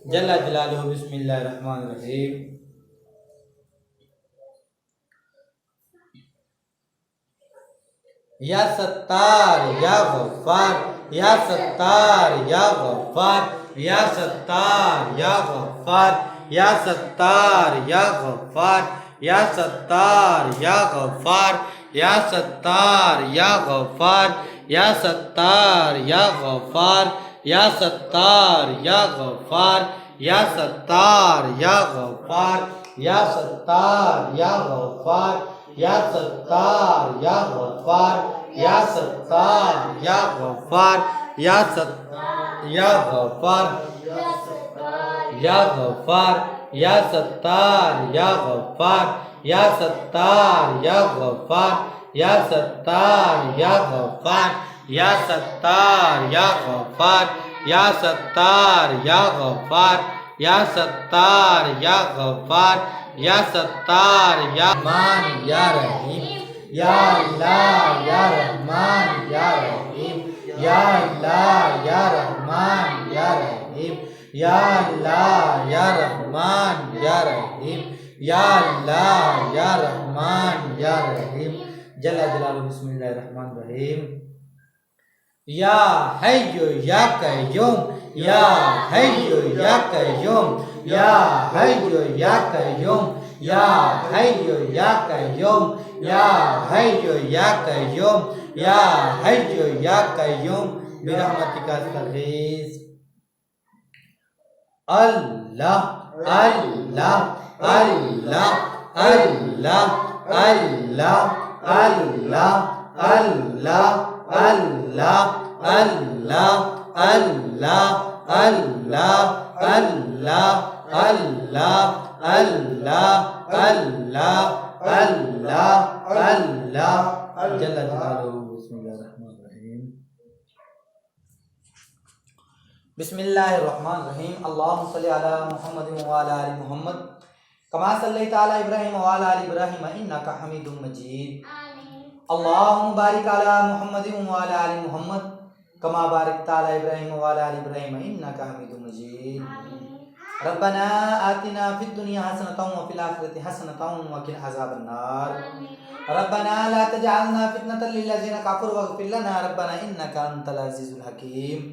جل جلالہ بسم اللہ الرحمن الرحیم یا ستار یا غفار یا ستار یا غفار یا ستار یا غفار یا ستار یا غفار یا ستار یا غفار یا ستار یا غفار یا ستار یا غفار یا ستار یا غفار یا ستار یا غفار یا ستار یا غفار یا ستار یا غفار یا ستار یا غفار یا ستار یا غفار یا غفار یا ستار یا غفار یا ستار یا غفار یا ستار یا غفار یا ستار یا غفار یا ستار یا غفار یا ستار یا غفار یا ستار یا رحمان یا رحیم یا اللہ یا رحمان یا رحیم یا اللہ یا رحمان یا رحیم یا اللہ یا رحمان یا رحیم یا اللہ یا رحمان یا رحیم جل جلالہ بسم اللہ الرحمن الرحیم یا حی یا قیوم یا حی یا قیوم یا حی یا قیوم یا حی یا قیوم یا حی یا قیوم یا حی یا قیوم برحمتک استغیث اللہ اللہ اللہ اللہ اللہ اللہ اللہ اللہ اللہ اللہ اللہ اللہ اللہ اللہ اللہ اللہ اللہ جل جلالہ بسم اللہ الرحمن الرحیم بسم اللہ الرحمن الرحیم اللہم صلی علی محمد وعلی آل محمد کما صلیت علی ابراہیم وعلی آل ابراہیم انک حمید مجید اللہم بارک علی محمد وعلی آل محمد کما بارکت علی ابراہیم وعلی آل ابراہیم انک حمید مجید ربنا آتنا فی الدنیا حسنۃ وفی الآخرۃ حسنۃ وقنا عذاب النار ربنا لا تجعلنا فتنة للذین کفروا واغفر لنا ربنا انک انت العزیز الحکیم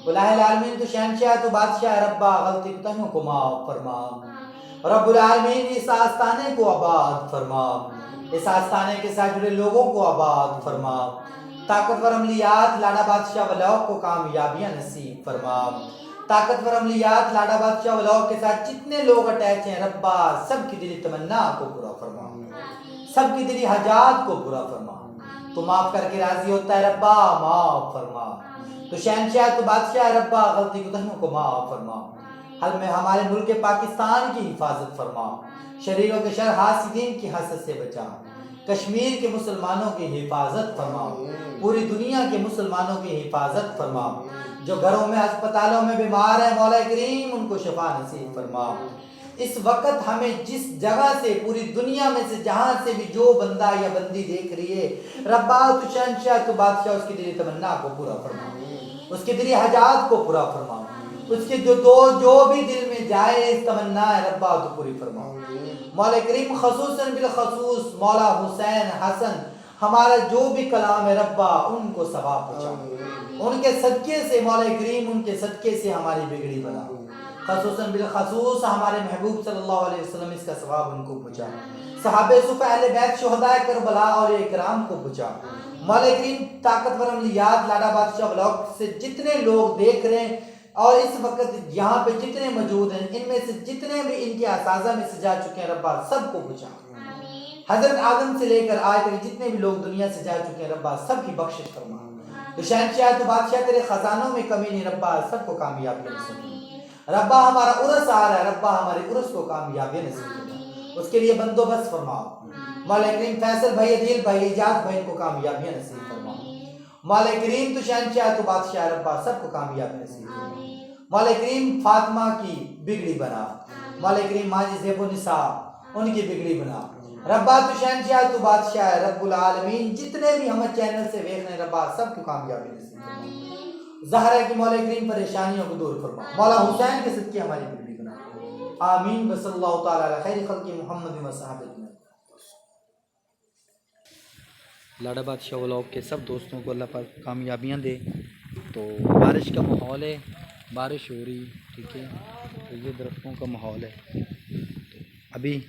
الہ العالمین تو شہنشاہ تو بادشاہ ربا غلطی کوتاہیوں کو معاف فرما رب العالمین اس آستانے کو آباد فرما اس آستانے کے ساتھ جڑے لوگوں کو آباد فرما طاقتور عملیات لاڈا بادشاہ ولاؤ کو کامیابیاں نصیب فرما طاقتور عملیات لاڈا بادشاہ ولاؤ کے ساتھ جتنے لوگ اٹیچ ہیں ربا سب کی دلی تمنا کو پورا فرما سب کی دلی حاجات کو پورا فرما تو معاف کر کے راضی ہوتا ہے ربا معاف فرما تو شہنشاہ تو بادشاہ ربا غلطی کوتاہیوں کو معاف فرما حل میں ہمارے ملک پاکستان کی حفاظت فرما شریروں کے شر حاسدین کی حسد سے بچا کشمیر کے مسلمانوں کی حفاظت فرما پوری دنیا کے مسلمانوں کی حفاظت فرما جو گھروں میں ہسپتالوں میں بیمار ہیں مولا کریم ان کو شفا نصیب فرما اس وقت ہمیں جس جگہ سے پوری دنیا میں سے جہاں سے بھی جو بندہ یا بندی دیکھ رہی ہے ربا تو شہنشاہ تو بادشاہ اس کی دلی تمنا کو پورا فرما اس کی دلی حاجات کو پورا فرما اس کے جو بھی دل میں جائے اس تمنا ہے ربا تو پوری فرما مولا کریم خصوصاً بالخصوص مولا حسین حسن ہمارا جو بھی کلام ہے ربا ان کو ثواب پہنچا ان کے صدقے سے مولا کریم ان کے صدقے سے ہماری بگڑی بنا خصوصاً بالخصوص ہمارے محبوب صلی اللہ علیہ وسلم اس کا ثواب ان کو پہنچا صحابہ صفہ اہل بیت شہداء کربلا اور اکرام کو بچا۔ مولا کریم طاقتور عملیات لاڈا بادشاہ بلاک سے جتنے لوگ دیکھ رہے ہیں اور اس وقت یہاں پہ جتنے موجود ہیں، ان میں سے جتنے بھی ان کے اساتذہ میں سے جا چکے ہیں ربا سب کو بچا۔ حضرت آدم سے لے کر آج تک جتنے بھی لوگ دنیا سے جا چکے ہیں ربا سب کی بخشش فرما۔ تو شہنشاہ تو بادشاہ تیرے خزانوں میں کمی نہیں ربا سب کو کامیابی نصیب فرما۔ ربا ہمارا عرس آ رہا ہے، ربا ہمارے عرس کو کامیابی نصیب فرما، اس کے لیے بندوبست فرما۔ مولا کریم فیصل بھائی، عدیل بھائی، اجاز بھائی کو کامیابی نصیب فرما۔ مولا کریم تو شہنشاہ تو بادشاہ ربا سب کو کامیابی نصیب فرما۔ مولا کریم فاطمہ کی بگڑی بنا، مولا کریم ماجد زیب النساء ان کی بگڑی بنا۔ ربا تو شہنشاہ تو بادشاہ ہے رب العالمین، جتنے بھی ہمیں چینل سے دیکھ رہے ہیں ربا سب کو کامیابی نصیب فرما۔ زہرا کی مولا کریم پریشانیوں کو دور فرما، مولا حسین کے صدقے ہماری بگڑی بنا۔ آمین بصلی اللہ تعالی علی خیر خلق محمد و صحابہ۔ لاڈا بادشاہ ولاگ کے سب دوستوں کو اللہ پاک کامیابیاں دے۔ تو بارش کا ماحول ہے، بارش ہو رہی، ٹھیک ہے، تو یہ درختوں کا ماحول ہے ابھی